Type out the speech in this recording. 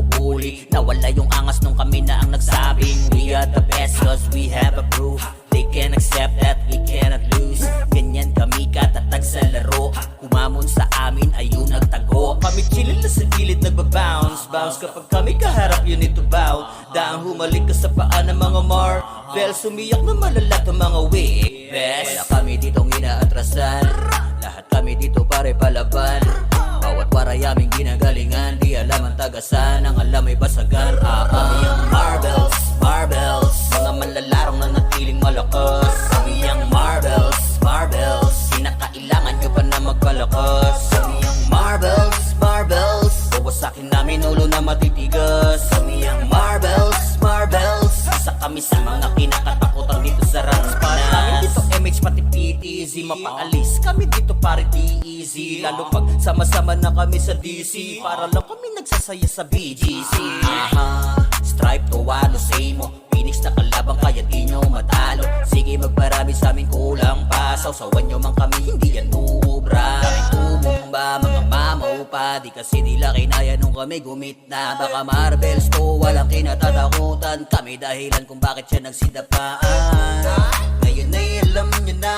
nabubuli. Nawala yung angas nung kami na ang nagsabing we are the best cause we have a proof. They can accept that we cannot lose. Ganyan kami katatag sa laro. Kumamon sa amin ayun nagtago. Kami chillin na sa gilid nagbabounce. Bounce kapag kami kaharap you need to bow. Daang humalik ka sa paa ng mga Marvel. Sumiyak na malalat ang mga witness. Wala kami ditong inaatrasan. Lahat kami dito pare palaban. Bawat waray aming ginagalingan. Di alam ang tagasan, ang alam ay basagan. Kami ang marbles, marbles. Mga manlalarong na natiling malakas. Kami ang marbles, marbles. Sinakailangan nyo pa na magpalakas. Kami ang marbles, marbles. Bawasakin namin ulo na matitigas. Kami ang marbles, marbles. Isa kami sa mga kinakatakutan dito sa Ranspanas. Kami dito MH pati PTZ. Mapaalis kami dito pare di easy. Lalo pag sama-sama na kami sa DC. Para lang kami nagsasaya sa BGC. Stripe to ano say mo. Phoenix na kalabang kaya di nyo matalo. Sige magparami sa amin kulang pa. Sausawan nyo man kami hindi yan ubra. Kaming tumumba mga mamaw pa. Di kasi nila kinaya nung kami gumit na. Baka marbles to walang kinatatakutan. Kami dahilan kung bakit siya nagsidapaan. Ngayon ay alam nyo na.